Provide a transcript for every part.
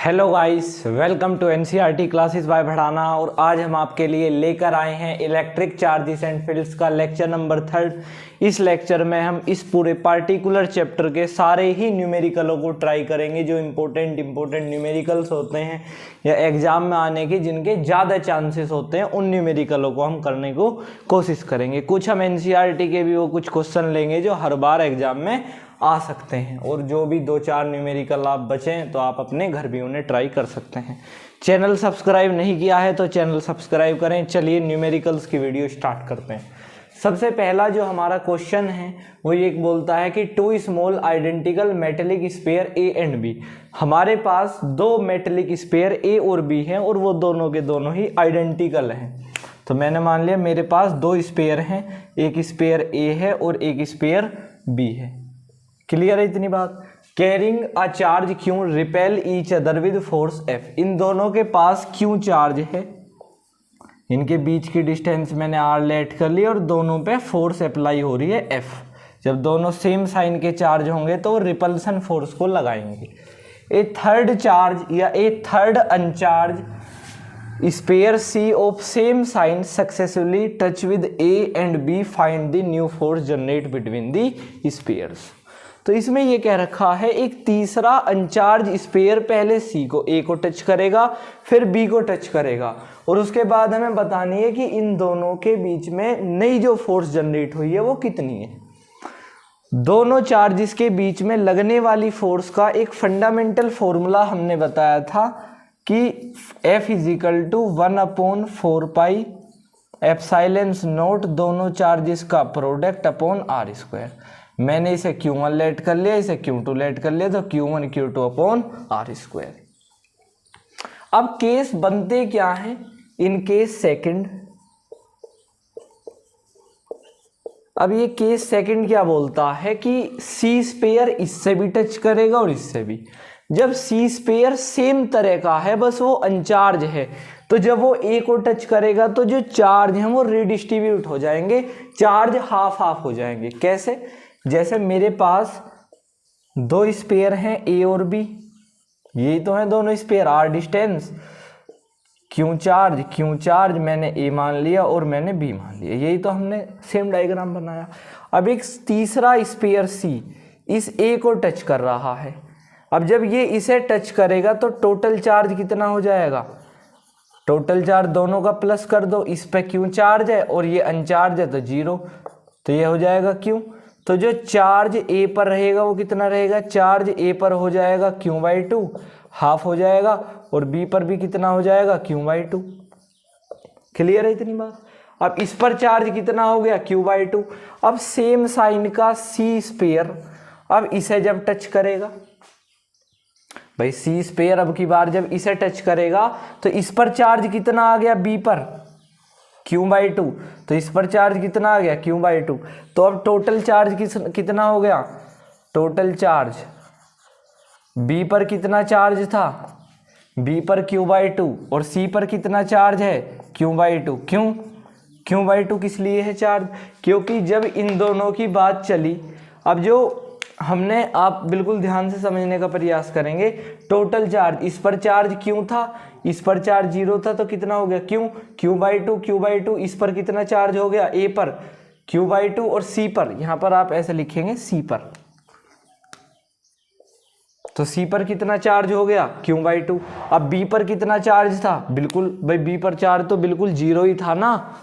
Hello guys, welcome to NCERT classes by Bhadana. और आज हम आपके लिए लेकर आए हैं इलेक्ट्रिक चार्जेस एंड फील्ड्स का लेक्चर नंबर 3। इस लेक्चर में हम इस पूरे पार्टिकुलर चैप्टर के सारे ही न्यूमेरिकलों को ट्राई करेंगे जो इम्पोर्टेंट न्यूमेरिकल्स होते हैं या एग्जाम में आने के जिनके ज़्यादा चांसेस होते हैं, उन न्यूमेरिकलों को हम करने को कोशिश करेंगे। कुछ हम एनसीईआरटी के भी वो कुछ क्वेश्चन लेंगे जो हर बार एग्जाम में आ सकते हैं, और जो भी 2-4 न्यूमेरिकल आप बचें तो आप अपने घर भी उन्हें ट्राई कर सकते हैं। चैनल सब्सक्राइब नहीं किया है तो चैनल सब्सक्राइब करें। चलिए न्यूमेरिकल्स की वीडियो स्टार्ट करते हैं। सबसे पहला जो हमारा क्वेश्चन है वो ये बोलता है कि 2 small identical metallic sphere A and B. हमारे पास 2 मेटेलिक स्पेयर ए और बी हैं और वो दोनों के दोनों ही आइडेंटिकल हैं। तो मैंने मान लिया मेरे पास 2 स्पेयर हैं, एक स्पेयर ए है और एक स्पेयर बी है। क्लियर है इतनी बात। Carrying a charge Q repel each other with force F. इन दोनों के पास क्यू चार्ज है, इनके बीच की डिस्टेंस मैंने आर लेट कर ली और दोनों पे फोर्स अप्लाई हो रही है एफ। जब दोनों सेम साइन के चार्ज होंगे तो रिपल्सन फोर्स को लगाएंगे। ए थर्ड चार्ज या a third uncharge sphere C of same sign successfully touch with A and B, find the new force generate between the spheres. तो इसमें ये कह रखा है एक तीसरा अनचार्ज स्पेयर पहले सी को ए को टच करेगा, फिर बी को टच करेगा, और उसके बाद हमें बतानी है कि इन दोनों के बीच में नई जो फोर्स जनरेट हुई है वो कितनी है। दोनों चार्जेस के बीच में लगने वाली फोर्स का एक फंडामेंटल फॉर्मूला हमने बताया था कि F = 1/4 पाई एप्सिलॉन नॉट दोनों चार्जेस का प्रोडक्ट अपॉन r²। मैंने इसे Q1 लेट कर लिया, इसे Q2 लेट कर लिया, तो Q1 Q2 अपॉन r²। अब केस बनते क्या है इन केस सेकंड। अब ये केस सेकंड क्या बोलता है कि सी स्पेयर इससे भी टच करेगा और इससे भी। जब सी स्पेयर सेम तरह का है, बस वो अनचार्ज है, तो जब वो ए को टच करेगा तो जो चार्ज हैं वो रिडिस्ट्रीब्यूट हो जाएंगे, चार्ज हाफ हाफ हो जाएंगे। कैसे? जैसे मेरे पास 2 स्पेयर हैं ए और बी, यही तो है दोनों sphere, R distance, Q charge मैंने ए मान लिया और मैंने बी मान लिया, यही तो हमने सेम डायग्राम बनाया। अब एक तीसरा स्पेयर सी इस ए को टच कर रहा है। अब जब ये इसे टच करेगा तो टोटल चार्ज कितना हो जाएगा? टोटल चार्ज दोनों का प्लस कर दो, इस पे क्यू चार्ज है और ये अनचार्ज है तो 0, तो ये हो जाएगा क्यू। तो जो चार्ज ए पर रहेगा वो कितना रहेगा? चार्ज ए पर हो जाएगा Q/2, हाफ हो जाएगा, और बी पर भी कितना हो जाएगा? Q/2। क्लियर है इतनी बात। अब इस पर चार्ज कितना हो गया? Q/2। अब सेम साइन का सी स्पेयर अब इसे जब टच करेगा, भाई सी स्पेयर अब की बार जब इसे टच करेगा तो इस पर चार्ज कितना आ गया? बी पर Q/2, तो इस पर चार्ज कितना आ गया? Q/2। तो अब टोटल चार्ज कितना हो गया? टोटल चार्ज B पर कितना चार्ज था? B पर Q/2, और C पर कितना चार्ज है? Q/2। क्यों Q/2 किस लिए है चार्ज? क्योंकि जब इन दोनों की बात चली, अब जो हमने, आप बिल्कुल ध्यान से समझने का प्रयास करेंगे, टोटल चार्ज इस पर चार्ज Q था, इस पर चार्ज 0 था, तो कितना हो गया? Q/2। इस पर कितना चार्ज हो गया? A पर Q/2, और C पर, यहां पर आप ऐसे लिखेंगे C पर, तो C पर कितना चार्ज हो गया? Q/2। अब B पर कितना चार्ज था? बिल्कुल भाई B पर चार्ज तो बिल्कुल 0 ही था ना।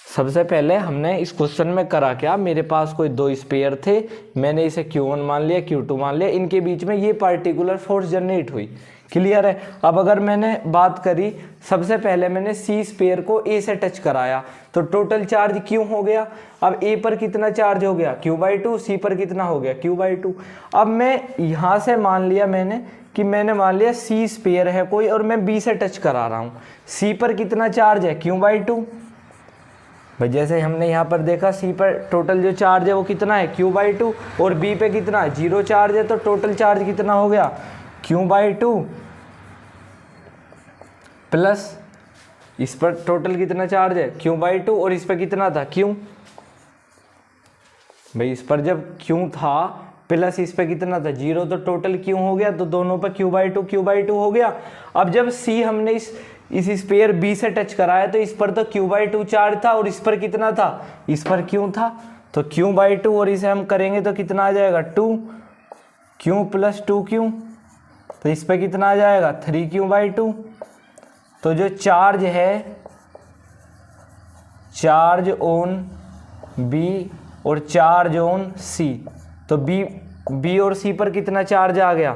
सबसे पहले हमने इस क्वेश्चन में करा क्या, मेरे पास कोई 2 स्पेयर थे, मैंने इसे Q1 मान लिया, Q2 मान लिया, इनके बीच में ये पार्टिकुलर फोर्स जनरेट हुई। क्लियर है। अब अगर मैंने बात करी, सबसे पहले मैंने सी स्पेयर को ए से टच कराया तो टोटल चार्ज क्यू हो गया। अब ए पर कितना चार्ज हो गया? Q/2। सी पर कितना हो गया? Q/2। अब मैं यहां से मान लिया मैंने मान लिया सी स्पेयर है कोई, और मैं बी से टच करा रहा हूं। सी पर कितना चार्ज है? Q/2। भाई जैसे हमने यहाँ पर देखा, सी पर टोटल जो चार्ज है वो कितना है? Q/2, और बी पे कितना? 0 चार्ज है, तो टोटल चार्ज कितना हो गया? Q/2 प्लस इस पर टोटल कितना चार्ज है? Q/2, और इस पर कितना था? Q। भाई इस पर जब Q था प्लस इस पे कितना था 0, तो टोटल क्यों हो गया, तो दोनों पे q/2 हो गया। अब जब c हमने इस स्फीयर b से टच कराया तो इस पर तो q/2 चार्ज था और इस पर कितना था, इस पर क्यों था, तो q/2 और इसे हम करेंगे तो कितना आ जाएगा 2q + 2q, तो इस पर कितना आ जाएगा 3q/2। तो जो चार्ज है, चार्ज ऑन B और चार्ज ऑन C, तो B और C पर कितना चार्ज आ गया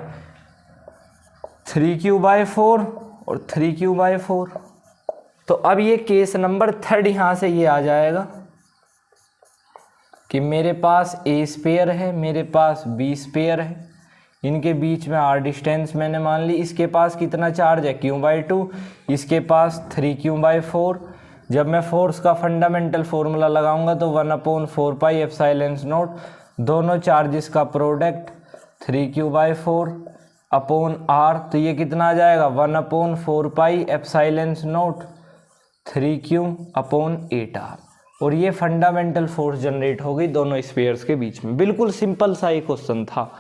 3q/4 और 3q/4। तो अब ये केस नंबर 3 यहाँ से ये आ जाएगा कि मेरे पास A स्पेयर है, मेरे पास B स्पेयर है, इनके बीच में r डिस्टेंस मैंने मान ली, इसके पास कितना चार्ज है q/2, इसके पास 3q/4। जब मैं फोर्स का फंडामेंटल फॉर्मूला लगाऊंगा तो 1/4πε0, दोनों चार्जेस का प्रोडक्ट 3q/4 अपॉन r, तो ये कितना आ जाएगा 1/4πε0 3q/8r, और ये फंडामेंटल फोर्स जनरेट हो गई दोनों स्फीयर्स के बीच में। बिल्कुल सिंपल सा ही क्वेश्चन था।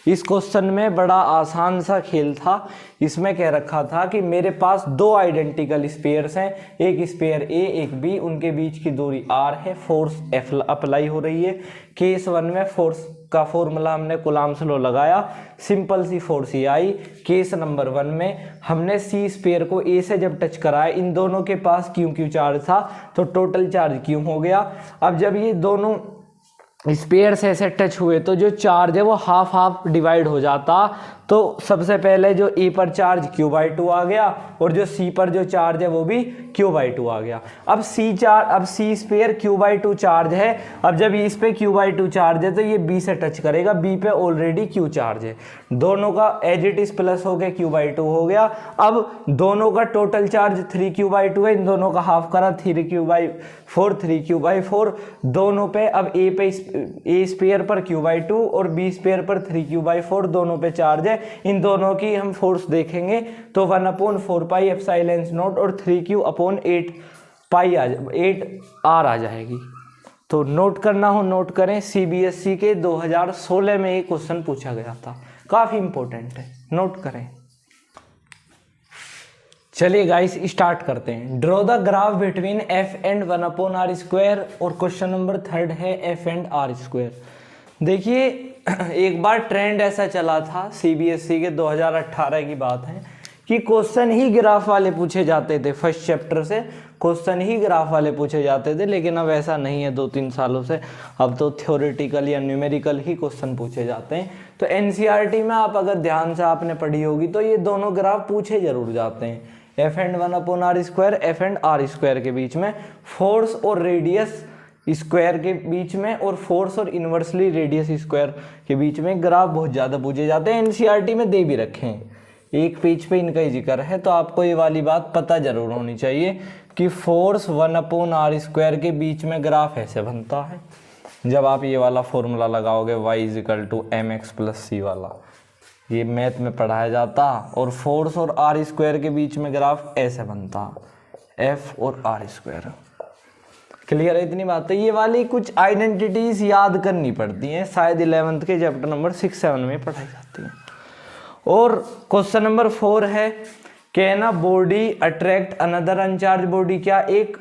इस क्वेश्चन में बड़ा आसान सा खेल था। इसमें कह रखा था कि मेरे पास दो आइडेंटिकल स्फीयर्स हैं, एक स्फीयर A एक B, उनके बीच की दूरी r है, फोर्स F अप्लाई हो रही है। केस 1 में फोर्स का फॉर्मूला हमने कूलम्ब्स लॉ लगाया, सिंपल सी फोर्स ही आई। केस नंबर 1 में हमने C स्फीयर को A से जब टच कराया, इन दोनों के पास q चार्ज था तो टोटल चार्ज q हो गया। अब जब ये दोनों स्फीयर से ऐसे टच हुए तो जो चार्ज है वो हाफ हाफ डिवाइड हो जाता, तो सबसे पहले जो A पर चार्ज q/2 आ गया और जो C पर जो चार्ज है वो भी q/2 आ गया। अब C स्फीयर q/2 चार्ज है, अब जब इस पे q/2 चार्ज है तो ये B से टच करेगा, B पे ऑलरेडी q चार्ज है, दोनों का एज इट इज प्लस हो गया q/2 हो गया। अब दोनों का टोटल चार्ज 3q/2 है, इन दोनों का हाफ करा 3q/4 दोनों पे। अब A स्फीयर पर q/2 और B स्फीयर पर 3q/4 दोनों पे चार्ज है, इन दोनों की हम फोर्स देखेंगे तो 1/4πε0 और 3q/8r आ जाएगी। तो नोट करना हो नोट करें, CBSE के 2016 में ये क्वेश्चन पूछा गया था, काफी इंपॉर्टेंट है, नोट करें। चलिए गाइस स्टार्ट करते हैं। Draw the graph between f and 1/r², और क्वेश्चन नंबर 3 है f एंड r²। देखिए एक बार ट्रेंड ऐसा चला था, CBSE के 2018 की बात है, कि क्वेश्चन ही ग्राफ वाले पूछे जाते थे। फर्स्ट चैप्टर से क्वेश्चन ही ग्राफ वाले पूछे जाते थे, लेकिन अब ऐसा नहीं है 2-3 सालों से, अब तो थ्योरेटिकल या न्यूमेरिकल ही क्वेश्चन पूछे जाते हैं। तो NCERT में आप अगर ध्यान से आपने पढ़ी होगी तो ये दोनों ग्राफ पूछे जरूर जाते हैं, f and 1/r², f and r² के बीच में, फोर्स और रेडियस स्क्वायर के बीच में, और फोर्स और इन्वर्सली रेडियस स्क्वायर के बीच में ग्राफ बहुत ज़्यादा पूछे जाते हैं। NCERT में दे भी रखे हैं, एक पेज पे इनका ही जिक्र है, तो आपको ये वाली बात पता जरूर होनी चाहिए कि फोर्स 1/r² के बीच में ग्राफ ऐसे बनता है। जब आप ये वाला फॉर्मूला लगाओगे y = mx + c वाला, ये मैथ में पढ़ाया जाता, और फोर्स और r² के बीच में ग्राफ ऐसे बनता, f और r²। क्लियर है इतनी बात है। ये वाली कुछ आइडेंटिटीज याद करनी पड़ती हैं, शायद 11th के चैप्टर नंबर 6-7 में पढ़ाई जाती हैं। और क्वेश्चन नंबर 4 है, can a body attract another uncharged body, क्या एक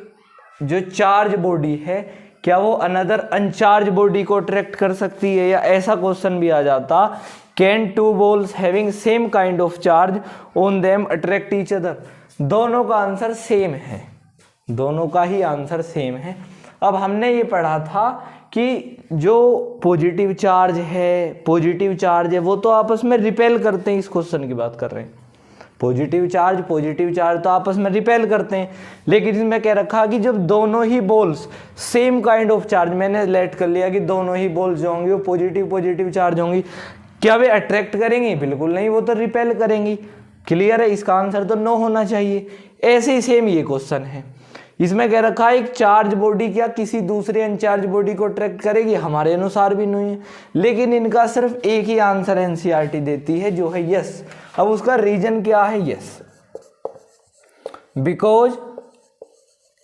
जो चार्ज बॉडी है क्या वो अनदर अनचार्ज बॉडी को अट्रैक्ट कर सकती है, या ऐसा क्वेश्चन भी आ जाता, can two balls having same kind of charge on them attract each other. दोनों का आंसर सेम है, दोनों का ही आंसर सेम है। अब हमने ये पढ़ा था कि जो पॉजिटिव चार्ज है वो तो आपस में रिपेल करते हैं, इस क्वेश्चन की बात कर रहे हैं, पॉजिटिव चार्ज तो आपस में रिपेल करते हैं, लेकिन इसमें कह रखा कि जब दोनों ही balls same kind of charge, मैंने लेट कर लिया कि दोनों ही बॉल्स जो होंगी वो पॉजिटिव चार्ज होंगी, क्या वे अट्रैक्ट करेंगी? बिल्कुल नहीं, वो तो रिपेल करेंगी। क्लियर है, इसका आंसर तो नो होना चाहिए। ऐसे ही सेम ये क्वेश्चन है, इसमें कह रखा है एक चार्ज बॉडी क्या किसी दूसरे अनचार्ज बॉडी को अट्रैक्ट करेगी, हमारे अनुसार भी नहीं है, लेकिन इनका सिर्फ एक ही आंसर NCERT देती है जो है यस। अब उसका रीजन क्या है? यस, बिकॉज,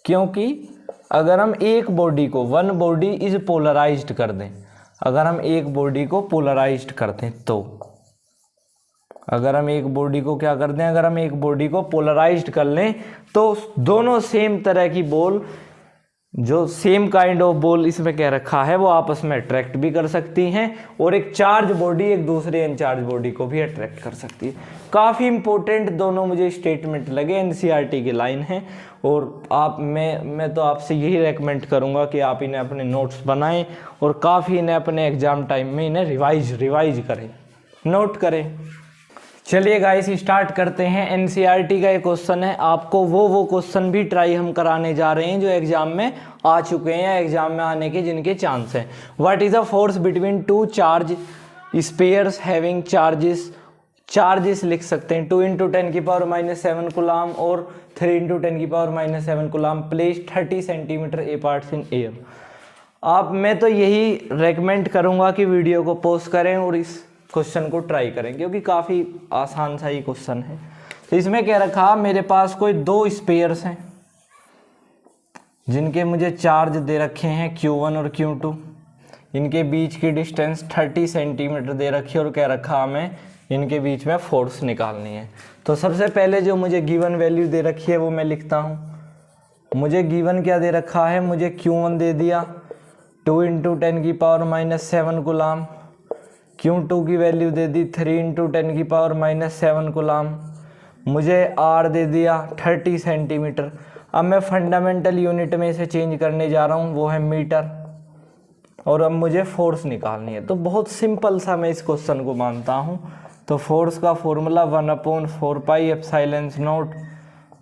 क्योंकि अगर हम एक बॉडी को, वन बॉडी इज पोलराइज्ड कर दें, अगर हम एक बॉडी को पोलराइज्ड करते हैं तो, अगर हम एक बॉडी को क्या करते हैं, अगर हम एक बॉडी को पोलराइज्ड कर लें तो दोनों सेम तरह की बॉल, जो सेम काइंड ऑफ बॉल इसमें कह रखा है, वो आपस में अट्रैक्ट भी कर सकती हैं और एक चार्ज बॉडी एक दूसरे अनचार्ज बॉडी को भी अट्रैक्ट कर सकती है। काफ़ी इंपॉर्टेंट दोनों मुझे स्टेटमेंट लगे, एनसीईआरटी की लाइन है। और मैं तो आपसे यही रेकमेंड करूंगा कि आप इन्हें अपने नोट्स बनाएं और काफ़ी इन्हें अपने एग्जाम टाइम में इन्हें रिवाइज करें, नोट करें। चलिए गाइस स्टार्ट करते हैं। एनसीईआरटी का एक क्वेश्चन है, आपको वो क्वेश्चन भी ट्राई हम कराने जा रहे हैं जो एग्जाम में आ चुके हैं या एग्जाम में आने के जिनके चांस हैं। What is the force between two charge spheres having charges लिख सकते हैं 2 × 10⁻⁷ कूलाम और 3 × 10⁻⁷ coulomb place 30 centimetre apart in air. मैं तो यही रेकमेंड करूंगा कि वीडियो को पॉज करें और इस क्वेश्चन को ट्राई करें क्योंकि काफ़ी आसान सा ही क्वेश्चन है। तो इसमें क्या रखा, मेरे पास कोई 2 स्पेयर्स हैं जिनके मुझे चार्ज दे रखे हैं Q1 और Q2, इनके बीच की डिस्टेंस 30 सेंटीमीटर दे रखी है और क्या रखा हमें इनके बीच में फोर्स निकालनी है। तो सबसे पहले जो मुझे गिवन वैल्यू दे रखी है वो मैं लिखता हूँ। मुझे गिवन क्या दे रखा है, मुझे Q1 दे दिया 2 × 10⁻⁷ कूलाम, Q2 की वैल्यू दे दी 3 × 10⁻⁷ कूलाम, मुझे R दे दिया 30 सेंटीमीटर। अब मैं फंडामेंटल यूनिट में इसे चेंज करने जा रहा हूँ, वो है मीटर, और अब मुझे फोर्स निकालनी है। तो बहुत सिंपल सा मैं इस क्वेश्चन को मानता हूँ। तो फोर्स का फॉर्मूला 1/4πε0,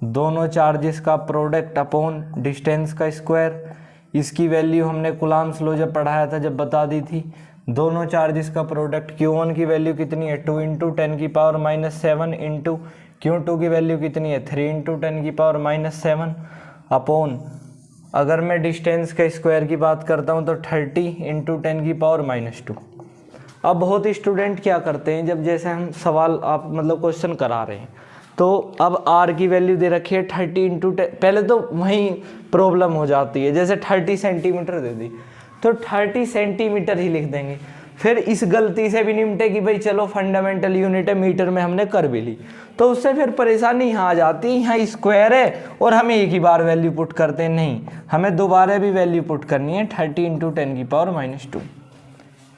दोनों चार्जेस का प्रोडक्ट अपॉन डिस्टेंस का स्क्वायर। इसकी वैल्यू हमने कूलाम्स लॉ जब पढ़ाया था जब बता दी थी। दोनों चार्जेस का प्रोडक्ट Q1 की वैल्यू कितनी है 2 × 10⁻⁷ इंटू Q2 की वैल्यू कितनी है 3 × 10⁻⁷ अपॉन, अगर मैं डिस्टेंस के स्क्वायर की बात करता हूँ तो 30 × 10⁻²। अब बहुत स्टूडेंट क्या करते हैं, जब जैसे हम सवाल आप मतलब क्वेश्चन करा रहे हैं तो अब R की वैल्यू दे रखी है 30 × 10, पहले तो वहीं प्रॉब्लम हो जाती है। जैसे 30 सेंटीमीटर दे दी तो 30 सेंटीमीटर ही लिख देंगे। फिर इस गलती से भी निपटे कि भाई चलो फंडामेंटल यूनिट है, मीटर में हमने कर भी ली, तो उससे फिर परेशानी यहाँ आ जाती है। यहाँ स्क्वायर है और हमें एक ही बार वैल्यू पुट करते हैं, नहीं हमें दोबारा भी वैल्यू पुट करनी है 30 × 10⁻²।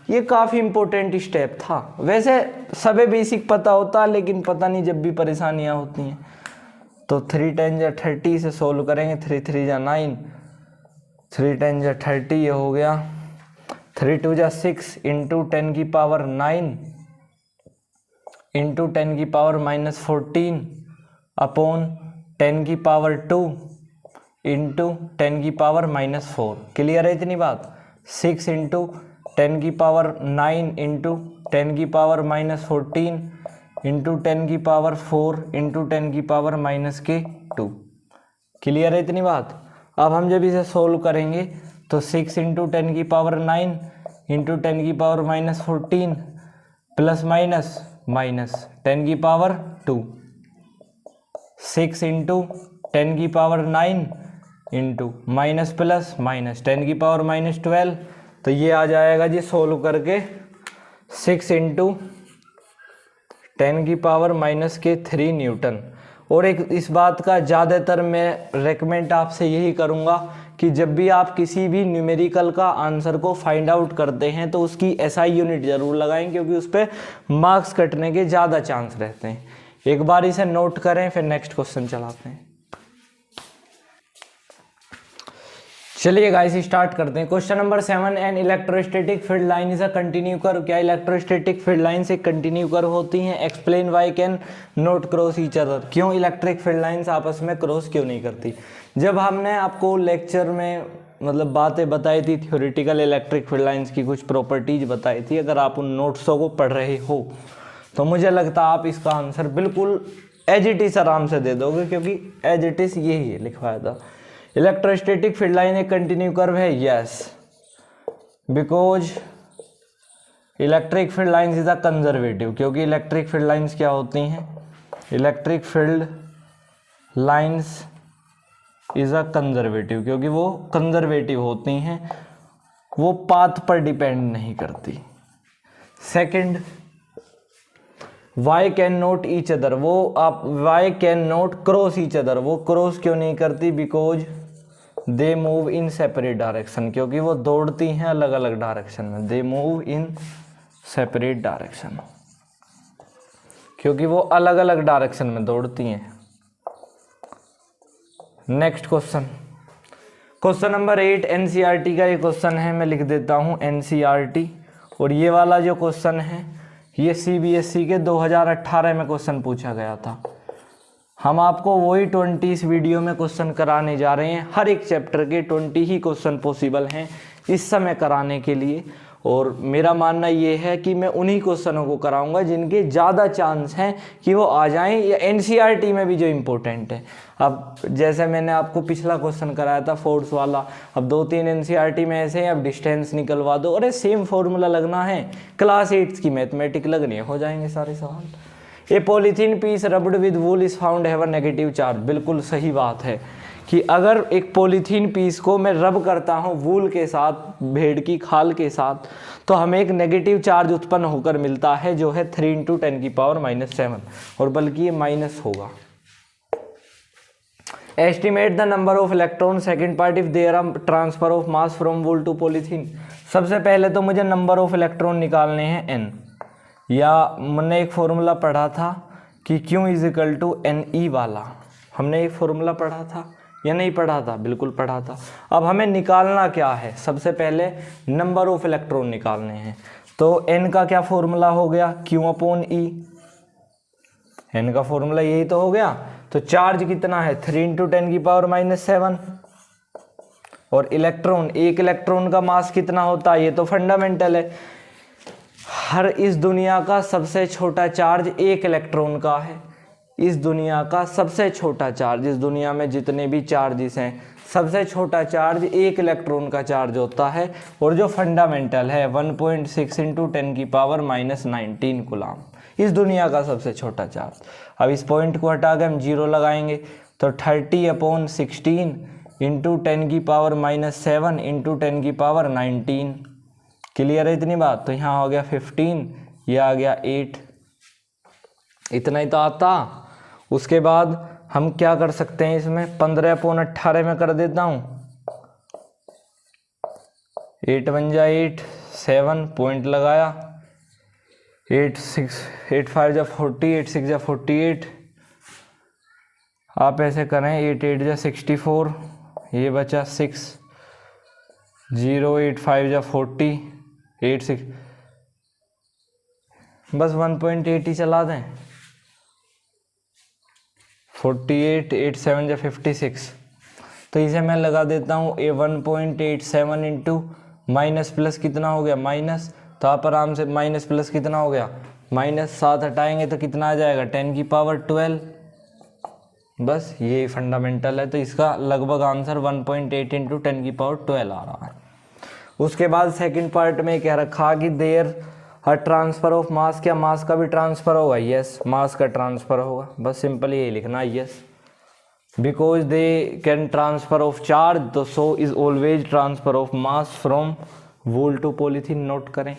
ये काफ़ी इंपॉर्टेंट स्टेप था। वैसे सबे बेसिक पता होता लेकिन पता नहीं जब भी परेशानियाँ होती हैं। तो 3 × 10 = 30 से सोल्व करेंगे, 3 × 3 = 9, 3 × 10 = 30 ये हो गया, 3 × 2 = 6 × 10⁹ इंटू 10⁻⁻14 अपॉन 10⁻² इंटू 10⁻⁻4। क्लियर है इतनी बात। 6 × 10⁹ इंटू 10⁻⁻14 इंटू 10⁻4 इंटू 10⁻⁻²। क्लियर है इतनी बात। अब हम जब इसे सोल्व करेंगे तो 6 × 10⁻9 into 10⁻14 plus minus 10⁻², 6 × 10⁻9 into minus plus minus 10⁻12। तो ये आ जाएगा जी सोल्व करके 6 × 10⁻³ न्यूटन। और एक इस बात का ज़्यादातर मैं रेकमेंड आपसे यही करूँगा कि जब भी आप किसी भी न्यूमेरिकल का आंसर को फाइंड आउट करते हैं तो उसकी एसआई यूनिट ज़रूर लगाएं, क्योंकि उस पर मार्क्स कटने के ज़्यादा चांस रहते हैं। एक बार इसे नोट करें, फिर नेक्स्ट क्वेश्चन चलाते हैं। चलिए गाइस स्टार्ट करते हैं। Question number 7, an electrostatic field line is a continue curve. क्या इलेक्ट्रोस्टैटिक फील्ड लाइन से कंटिन्यू कर्व होती हैं? Explain why can not cross each other. क्यों इलेक्ट्रिक फील्ड लाइंस आपस में क्रॉस क्यों नहीं करती? जब हमने आपको लेक्चर में मतलब बातें बताई थी, थ्योरेटिकल इलेक्ट्रिक फील्ड लाइंस की कुछ प्रॉपर्टीज बताई थी, अगर आप उन नोट्सों को पढ़ रहे हो तो मुझे लगता है आप इसका आंसर बिल्कुल एज इट इज आराम से दे दोगे, क्योंकि एज इट इज यही है लिखवाया था। इलेक्ट्रोस्टैटिक फील्ड लाइन एक कंटिन्यू कर्व है, yes, because electric field lines is a conservative. क्योंकि इलेक्ट्रिक फील्ड लाइंस क्या होती हैं? Electric field lines is a conservative, क्योंकि वो कंजर्वेटिव होती हैं वो पाथ पर डिपेंड नहीं करती। Second, why can not each other, वो आप why can not cross each other, वो क्रॉस क्यों नहीं करती? Because they move in separate direction, क्योंकि वो दौड़ती हैं अलग अलग डायरेक्शन में। They move in separate direction, क्योंकि वो अलग अलग डायरेक्शन में दौड़ती हैं। Next question, question number 8 NCERT का ये क्वेश्चन है, मैं लिख देता हूँ एनसीईआरटी। और ये वाला जो क्वेश्चन है ये सीबीएसई के 2018 में क्वेश्चन पूछा गया था। हम आपको वही 20 इस वीडियो में क्वेश्चन कराने जा रहे हैं। हर एक चैप्टर के 20 ही क्वेश्चन पॉसिबल हैं इस समय कराने के लिए, और मेरा मानना ये है कि मैं उन्हीं क्वेश्चनों को कराऊंगा जिनके ज़्यादा चांस हैं कि वो आ जाएं, या एनसीईआरटी में भी जो इम्पोर्टेंट है। अब जैसे मैंने आपको पिछला क्वेश्चन कराया था फोर्स वाला, अब 2-3 एनसीईआरटी में ऐसे हैं, अब डिस्टेंस निकलवा दो, अरे सेम फॉर्मूला लगना है, क्लास 8 की मैथमेटिक लगनी है, हो जाएंगे सारे सवाल। A polythene piece rubbed with wool is found have a negative charge, बिल्कुल सही बात है कि अगर एक पॉलीथीन पीस को मैं रब करता हूँ वूल के साथ, भेड़ की खाल के साथ, तो हमें एक नेगेटिव चार्ज उत्पन्न होकर मिलता है जो है 3 × 10⁻⁷, और बल्कि ये माइनस होगा। Estimate the number of electron, second part, if there are transfer of mass from wool to polythene. सबसे पहले तो मुझे नंबर ऑफ इलेक्ट्रॉन निकालने हैं n, या मैंने एक फॉर्मूला पढ़ा था कि Q = Ne वाला, हमने एक फॉर्मूला पढ़ा था या नहीं पढ़ा था? बिल्कुल पढ़ा था। अब हमें निकालना क्या है? सबसे पहले नंबर ऑफ इलेक्ट्रॉन निकालने हैं। तो n का क्या फॉर्मूला हो गया? Q/E। n का फॉर्मूला यही तो हो गया। तो चार्ज कितना है? 3 × 10⁻⁷। और इलेक्ट्रॉन, एक इलेक्ट्रॉन का मास कितना होता है? ये तो फंडामेंटल है। हर इस दुनिया का सबसे छोटा चार्ज 1 इलेक्ट्रॉन का है। इस दुनिया का सबसे छोटा चार्ज, इस दुनिया में जितने भी चार्जेस हैं, सबसे छोटा चार्ज 1 इलेक्ट्रॉन का चार्ज होता है, और जो फंडामेंटल है 1.6 × 10⁻⁹ कूलम, इस दुनिया का सबसे छोटा चार्ज। अब इस पॉइंट को हटा के हम 0 लगाएंगे, तो 30/16 × 10⁻⁷ × 10⁻19। क्लियर है इतनी बात? तो यहाँ हो गया 15, ये आ गया 8, इतना ही तो आता। उसके बाद हम क्या कर सकते हैं, इसमें 15/18 में कर देता हूँ, 8 × 1 = 8, 7 पॉइंट लगाया, 8 5 = 40, 8 6 = 48। आप ऐसे करें, 8 8 = 64, ये बचा 6, 0 8 5 = 40, 8 6, बस 1.8 ही चला दें, 48, 8 7 = 56। तो इसे मैं लगा देता हूँ 1.87 इंटू माइनस प्लस कितना हो गया? माइनस। तो आप आराम से माइनस प्लस कितना हो गया? -7 हटाएंगे तो कितना आ जाएगा? 10⁻12। बस ये फंडामेंटल है। तो इसका लगभग आंसर 1.8 × 10⁻12 आ रहा है। उसके बाद सेकंड पार्ट में कह रखा कि there are transfer of mass, क्या मास का भी ट्रांसफर होगा? यस, मास का ट्रांसफर होगा। बस सिंपल यही लिखना, yes. Because they can transfer of charge, तो so is always transfer of mass from wool to polythene. Note करें।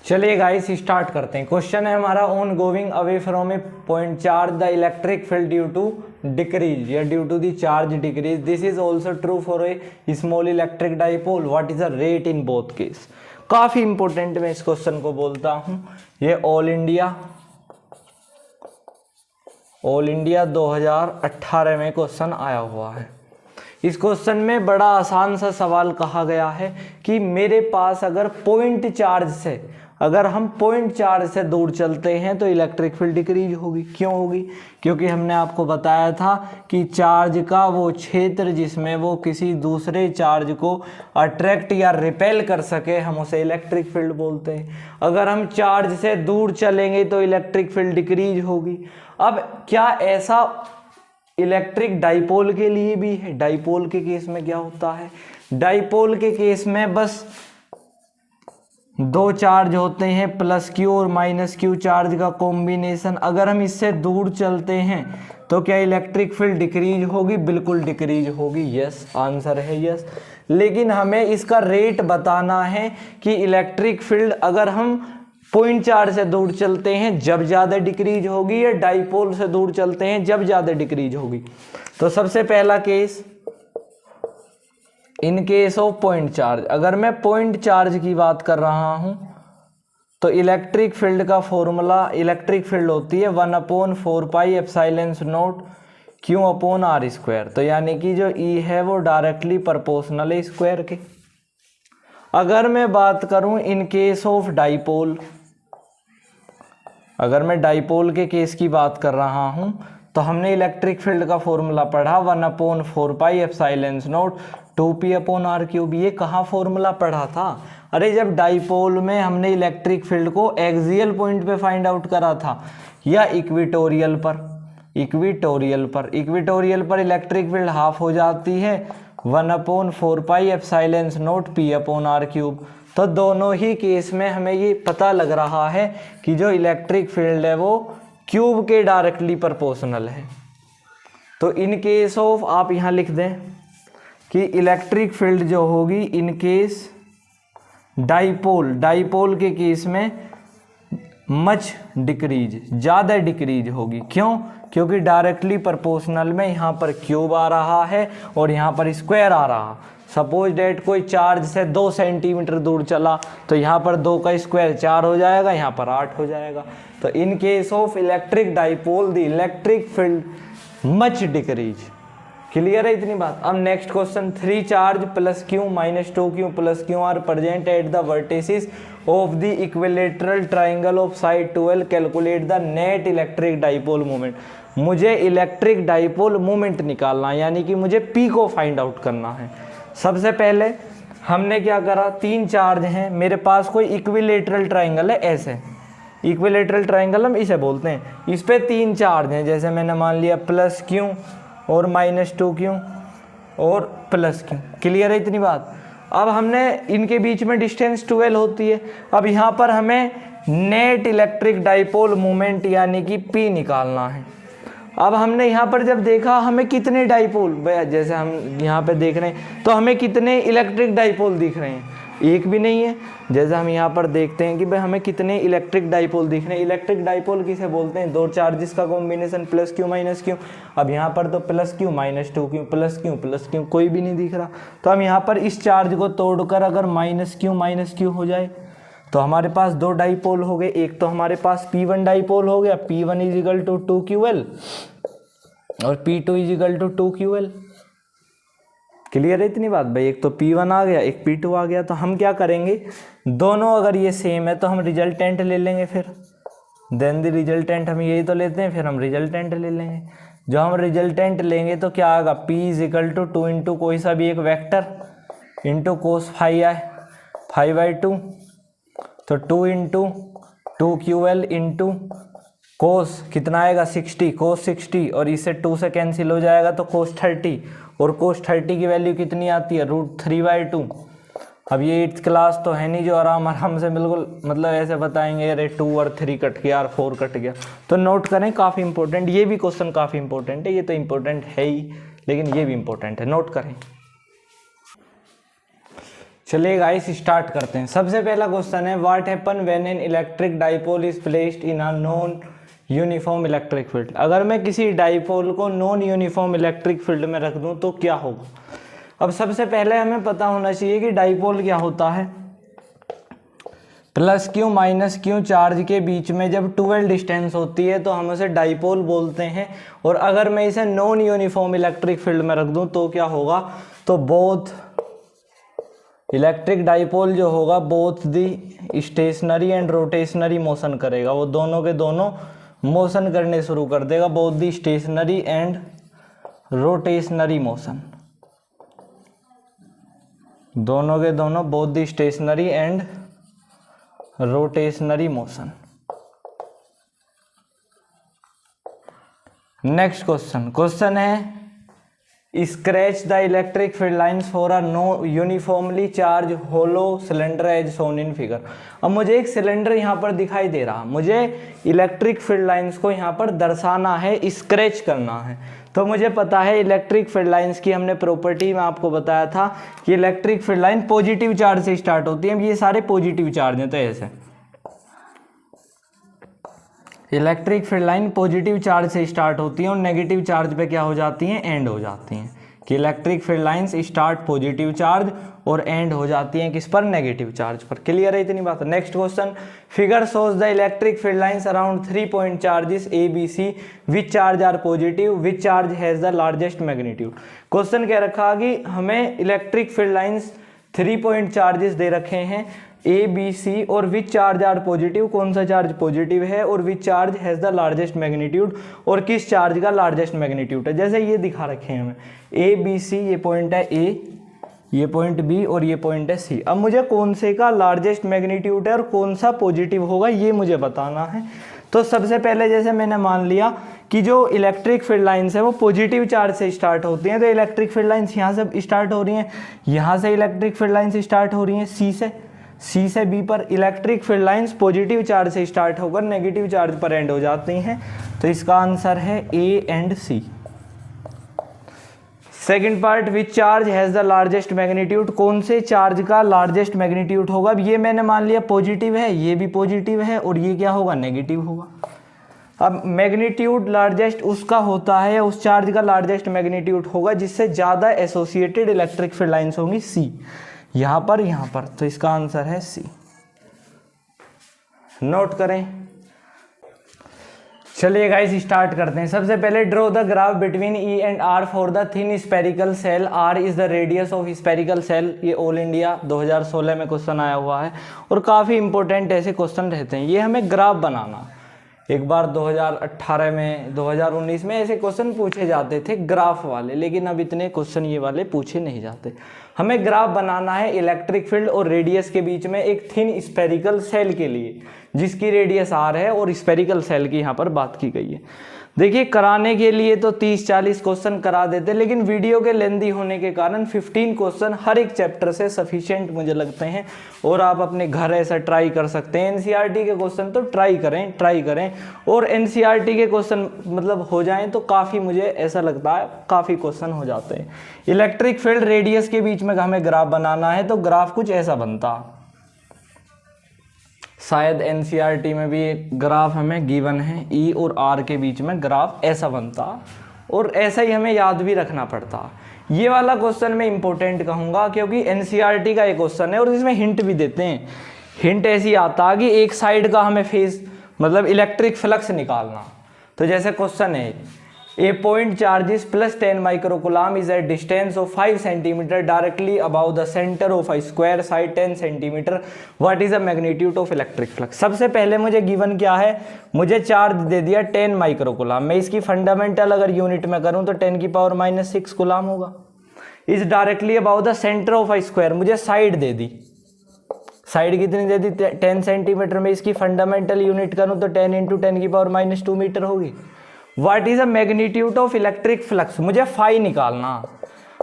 चलिए गाइस स्टार्ट करते हैं। क्वेश्चन है हमारा, on going away from a point charge the electric field due to decrease या due to the charge decrease, this is also true for a small electric dipole, what is the rate in both case. काफी important मैं इस question को बोलता हूं। ये all India 2018 में question आया हुआ है। इस क्वेश्चन में बड़ा आसान सा सवाल कहा गया है कि मेरे पास अगर पॉइंट चार्ज से, अगर हम पॉइंट चार्ज से दूर चलते हैं तो इलेक्ट्रिक फील्ड डिक्रीज होगी। क्यों होगी? क्योंकि हमने आपको बताया था कि चार्ज का वो क्षेत्र जिसमें वो किसी दूसरे चार्ज को अट्रैक्ट या रिपेल कर सके, हम उसे इलेक्ट्रिक फील्ड बोलते हैं। अगर हम चार्ज से दूर चलेंगे तो इलेक्ट्रिक फील्ड डिक्रीज होगी। अब क्या ऐसा इलेक्ट्रिक डाइपोल के लिए भी है? डाइपोल के केस में क्या होता है? डाइपोल के केस में बस 2 चार्ज होते हैं, +Q और -Q चार्ज का कॉम्बिनेशन। अगर हम इससे दूर चलते हैं तो क्या इलेक्ट्रिक फील्ड डिक्रीज होगी? बिल्कुल डिक्रीज होगी। यस, आंसर है यस। लेकिन हमें इसका रेट बताना है कि इलेक्ट्रिक फील्ड अगर हम पॉइंट चार्ज से दूर चलते हैं जब ज़्यादा डिक्रीज होगी, या डाइपोल से दूर चलते हैं जब ज़्यादा डिक्रीज होगी। तो सबसे पहला case, in case of point charge, अगर मैं पॉइंट चार्ज की बात कर रहा हूं तो इलेक्ट्रिक फील्ड का फॉर्मूला, इलेक्ट्रिक फील्ड होती है 1/4πε0 Q/r²। तो यानी कि जो E है वो डायरेक्टली प्रोपोर्शनल है स्क्वायर के। अगर मैं बात करूं इन केस ऑफ डाइपोल, अगर मैं डाइपोल के केस की बात कर रहा हूं तो हमने इलेक्ट्रिक फील्ड का फॉर्मूला पढ़ा 1/4πε0 2p/r³। ये कहाँ फॉर्मूला पढ़ा था? अरे जब डाइपोल में हमने इलेक्ट्रिक फील्ड को एक्सियल पॉइंट पे फाइंड आउट करा था, या इक्वेटोरियल पर। इक्वेटोरियल पर इलेक्ट्रिक फील्ड हाफ हो जाती है 1/4πε0 p/r³। तो दोनों ही केस में हमें ये पता लग रहा है कि जो इलेक्ट्रिक फील्ड है वो क्यूब के डायरेक्टली प्रोपोर्शनल है। तो इन केस ऑफ, आप यहाँ लिख दें कि इलेक्ट्रिक फील्ड जो होगी इन केस डाइपोल के केस में मच डिक्रीज, ज़्यादा डिक्रीज होगी। क्यों? क्योंकि डायरेक्टली प्रोपोर्शनल में यहाँ पर क्यूब आ रहा है और यहाँ पर स्क्वायर आ रहा। सपोज डेट कोई चार्ज से 2 सेंटीमीटर दूर चला तो यहाँ पर 2 का स्क्वायर 4 हो जाएगा, यहाँ पर 8 हो जाएगा। तो in case of electric dipole the electric field much decrease. Clear है इतनी बात? अब next question, 3 charge +q - 2q +q are present at the vertices of the equilateral triangle of side 12, calculate the net electric dipole moment. मुझे electric dipole moment निकालना है, यानी कि मुझे P को फाइंड आउट करना है। सबसे पहले हमने क्या करा, 3 चार्ज हैं मेरे पास, कोई इक्विलेटरल ट्राइंगल है ऐसे, इक्विलेटरल ट्राइंगल हम इसे बोलते हैं। इस पे 3 चार्ज हैं, जैसे मैंने मान लिया +q और -2q और +q। क्लियर है इतनी बात? अब हमने इनके बीच में डिस्टेंस 12 होती है। अब यहाँ पर हमें नेट इलेक्ट्रिक डाइपोल मोमेंट यानी कि P निकालना है। अब हमने यहाँ पर जब देखा हमें कितने डाइपोल, जैसे हम यहाँ पे देख रहे हैं तो हमें कितने इलेक्ट्रिक डाइपोल दिख रहे हैं? एक भी नहीं है। जैसे हम यहाँ पर देखते हैं कि भाई हमें कितने इलेक्ट्रिक डाइपोल दिख रहे हैं। इलेक्ट्रिक डाइपोल किसे बोलते हैं? 2 चार्जेस का कॉम्बिनेशन +q -q। अब यहाँ पर तो +q -2q +q कोई भी नहीं दिख रहा। तो हम यहाँ पर इस चार्ज को तोड़कर अगर -q -q हो जाए तो हमारे पास 2 डाइपोल हो गए। एक तो हमारे पास P1 डाइपोल हो गया, P1 = 2ql और P2 = 2ql। क्लियर है इतनी बात? भाई एक तो P1 आ गया, एक P2 आ गया। तो हम क्या करेंगे, दोनों अगर ये सेम है तो हम रिजल्टेंट ले लेंगे। फिर देन द रिजल्टेंट, हम यही तो लेते हैं, फिर हम रिजल्टेंट ले लेंगे। जो हम रिजल्टेंट लेंगे तो क्या आएगा, P = 2 इंटू कोई सा भी एक वेक्टर इंटू cos π/2। तो 2 इंटू 2ql इंटू कोस कितना आएगा 60, cos 60, और इससे 2 से कैंसिल हो जाएगा तो cos 30, और cos 30 की वैल्यू कितनी आती है, √3/2। अब ये 8th क्लास तो है नहीं जो आराम से बिल्कुल मतलब ऐसे बताएंगे अरे 2 और 3 कट गया और 4 कट गया। तो नोट करें, काफ़ी इंपॉर्टेंट, ये भी क्वेश्चन काफ़ी इंपॉर्टेंट है। ये तो इंपॉर्टेंट है ही, लेकिन ये भी इंपॉर्टेंट है, नोट करें। चलिए गाइस स्टार्ट करते हैं। सबसे पहला क्वेश्चन है, what happen when an electric dipole is placed in a non uniform electric field. अगर मैं किसी डाइपोल को नॉन यूनिफॉर्म इलेक्ट्रिक फील्ड में रख दूं तो क्या होगा। अब सबसे पहले हमें पता होना चाहिए कि डाइपोल क्या होता है। +q -q चार्ज के बीच में जब 12 डिस्टेंस होती है तो हम उसे डाइपोल बोलते हैं। और अगर मैं इसे नॉन यूनिफॉर्म इलेक्ट्रिक फील्ड में रख दूं तो क्या होगा, तो बोथ इलेक्ट्रिक डाइपोल जो होगा both the stationary and rotationary motion करेगा। वो दोनों के दोनों मोशन करने शुरू कर देगा, both the stationary and rotationary motion, दोनों के दोनों both the stationary and rotationary motion. Next question है scratch the electric field lines for a no uniformly charge hollow cylinder as shown in figure. अब मुझे एक सिलेंडर यहाँ पर दिखाई दे रहा, मुझे इलेक्ट्रिक फील्ड लाइंस को यहाँ पर दर्शाना है, स्क्रैच करना है। तो मुझे पता है इलेक्ट्रिक फील्ड लाइंस की हमने प्रॉपर्टी में आपको बताया था कि electric field line positive charge से स्टार्ट होती है। ये सारे पॉजिटिव चार्ज हैं, तो ऐसे electric field line positive charge से स्टार्ट होती है और नेगेटिव चार्ज पे क्या हो जाती हैं, एंड हो जाती हैं। कि electric field lines start positive charge और एंड हो जाती हैं किस पर, नेगेटिव चार्ज पर। क्लियर है इतनी बात। Next question, figure shows the electric field lines around 3 point charges A B C which charge are positive which charge has the largest magnitude. Question कह रखा कि हमें electric field lines 3 point charges दे रखे हैं ए बी सी और विच charge are positive, कौन सा चार्ज पॉजिटिव है, और विच charge has the largest magnitude, और किस चार्ज का लार्जेस्ट मैग्नीट्यूड है। जैसे ये दिखा रखे हैं हमें ए बी सी, ये पॉइंट है ए, ये पॉइंट बी और ये पॉइंट है सी। अब मुझे कौन से का लार्जेस्ट मैग्नीट्यूड है और कौन सा पॉजिटिव होगा ये मुझे बताना है। तो सबसे पहले जैसे मैंने मान लिया कि जो इलेक्ट्रिक फील्ड लाइंस है वो पॉजिटिव चार्ज से स्टार्ट होती हैं, तो इलेक्ट्रिक फील्ड लाइंस यहाँ से स्टार्ट हो रही हैं, यहाँ से इलेक्ट्रिक फील्ड लाइंस स्टार्ट हो रही हैं सी से बी पर। Electric field lines positive charge से स्टार्ट होकर नेगेटिव चार्ज पर एंड हो जाती हैं, तो इसका आंसर है A and C. Second part, which charge has the largest magnitude, कौन से चार्ज का लार्जेस्ट मैग्नीट्यूड होगा। अब ये मैंने मान लिया पॉजिटिव है, ये भी पॉजिटिव है और ये क्या होगा, नेगेटिव होगा। अब मैग्नीट्यूड लार्जेस्ट उसका होता है, उस चार्ज का लार्जेस्ट मैग्नीट्यूड होगा जिससे ज़्यादा एसोसिएटेड इलेक्ट्रिक फील्ड लाइंस होंगी, सी, यहाँ पर, तो इसका आंसर है सी। नोट करें। चलिए गाइस स्टार्ट करते हैं। सबसे पहले draw the graph between E and R for the thin spherical shell, R is the radius of spherical shell. ये ऑल इंडिया 2016 में क्वेश्चन आया हुआ है और काफ़ी इंपॉर्टेंट ऐसे क्वेश्चन रहते हैं। ये हमें ग्राफ बनाना, एक बार 2018 में 2019 में ऐसे क्वेश्चन पूछे जाते थे ग्राफ वाले, लेकिन अब इतने क्वेश्चन ये वाले पूछे नहीं जाते। हमें ग्राफ बनाना है इलेक्ट्रिक फील्ड और रेडियस के बीच में एक थिन स्पेरिकल सेल के लिए जिसकी रेडियस आर है और स्पेरिकल सेल की यहाँ पर बात की गई है। देखिए कराने के लिए तो 30-40 क्वेश्चन करा देते, लेकिन वीडियो के लेंदी होने के कारण 15 क्वेश्चन हर एक चैप्टर से सफिशिएंट मुझे लगते हैं और आप अपने घर ऐसा ट्राई कर सकते हैं। एनसीईआरटी के क्वेश्चन तो ट्राई करें और एनसीईआरटी के क्वेश्चन मतलब हो जाएं तो काफ़ी, मुझे ऐसा लगता है काफ़ी क्वेश्चन हो जाते हैं। इलेक्ट्रिक फील्ड रेडियस के बीच में हमें ग्राफ बनाना है तो ग्राफ कुछ ऐसा बनता, शायद एनसीईआरटी में भी एक ग्राफ हमें गिवन है, ई और आर के बीच में ग्राफ ऐसा बनता और ऐसा ही हमें याद भी रखना पड़ता। ये वाला क्वेश्चन मैं इंपॉर्टेंट कहूँगा क्योंकि एनसीईआरटी का एक क्वेश्चन है और इसमें हिंट भी देते हैं। हिंट ऐसी आता कि एक साइड का हमें फेज मतलब इलेक्ट्रिक फ्लक्स निकालना। तो जैसे क्वेश्चन है a point charges plus 10 microcoulomb is at distance of 5 centimetre directly above the centre of a square side 10 centimetre, what is the magnitude of electric flux. सबसे पहले मुझे गिवन क्या है, मुझे चार्ज दे दिया 10 माइक्रोकुलाम। मैं इसकी फंडामेंटल अगर यूनिट में करूं तो 10⁻⁻6 कुलाम होगा। Is directly above the centre of a square, मुझे साइड दे दी, साइड कितनी दे दी 10 सेंटीमीटर में, इसकी फंडामेंटल यूनिट करूं तो 10 × 10⁻² मीटर होगी। What is the magnitude of electric flux, मुझे फाई निकालना।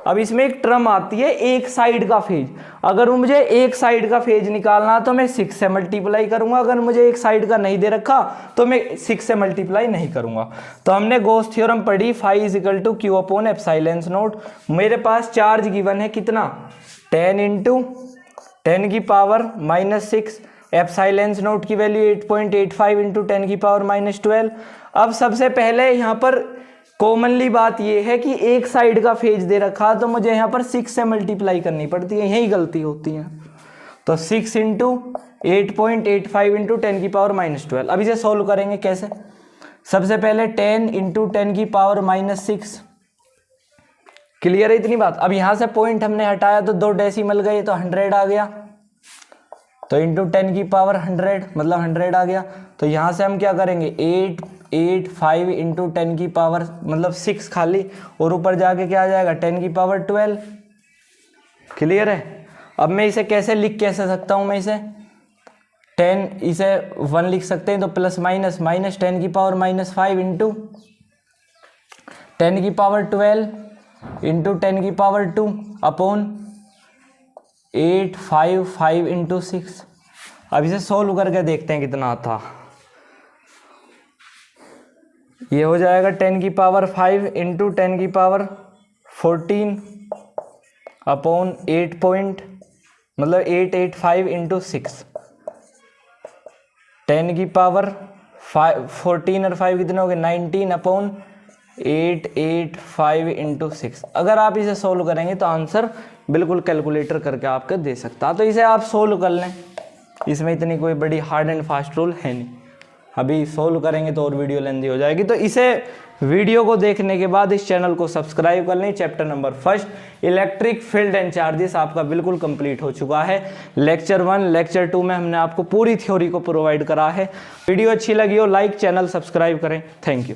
अब इसमें एक टर्म आती है एक साइड का फेज, अगर वो मुझे एक साइड का फेज निकालना तो मैं 6 से मल्टीप्लाई करूंगा, अगर मुझे एक साइड का नहीं दे रखा तो मैं 6 से मल्टीप्लाई नहीं करूंगा। तो हमने गॉस थ्योरम पढ़ी, phi is equal to q upon epsilon naught. मेरे पास चार्ज गिवन है कितना, 10 × 10⁻⁻6, एप्सिलॉन नॉट की वैल्यू 8.85 × 10⁻12। अब सबसे पहले यहाँ पर कॉमनली बात ये है कि एक साइड का फेज दे रखा तो मुझे यहाँ पर 6 से मल्टीप्लाई करनी पड़ती है, यही गलती होती है। तो 6 × 8.85 × 10⁻12। अब इसे सॉल्व करेंगे कैसे, सबसे पहले 10 × 10⁻6। क्लियर है इतनी बात। अब यहाँ से पॉइंट हमने हटाया तो 2 डेसिमल गए तो 100 आ गया, तो इंटू 10⁻100 मतलब 100 आ गया। तो यहाँ से हम क्या करेंगे 885 × 10⁻, मतलब 6 खाली और ऊपर जाके क्या आ जाएगा 10⁻12। क्लियर है। अब मैं इसे कैसे कैसे सकता हूँ, मैं इसे 10 इसे 1 लिख सकते हैं तो प्लस माइनस -10⁻⁻5 × 10⁻12 इंटू 10 की पावर 2 अपॉन 8 5 5 इंटू 6। अब इसे सोल्व करके देखते हैं कितना आता। ये हो जाएगा 10 की पावर 5 इंटू 10 की पावर 14 अपॉन 8 पॉइंट मतलब 885 इंटू 6। 10 की पावर 14 और 5 कितने हो गए 19 अपॉन 885 इंटू 6। अगर आप इसे सोल्व करेंगे तो आंसर बिल्कुल कैलकुलेटर करके आपको दे सकता है। तो इसे आप सोल्व कर लें, इसमें इतनी कोई बड़ी हार्ड एंड फास्ट रूल है नहीं। अभी सोल्व करेंगे तो और वीडियो लेंदी हो जाएगी। तो इसे वीडियो को देखने के बाद इस चैनल को सब्सक्राइब कर लें। Chapter number 1 electric field and charges आपका बिल्कुल कंप्लीट हो चुका है। लेक्चर 1 लेक्चर 2 में हमने आपको पूरी थ्योरी को प्रोवाइड करा है। वीडियो अच्छी लगी हो लाइक, चैनल सब्सक्राइब करें। Thank you.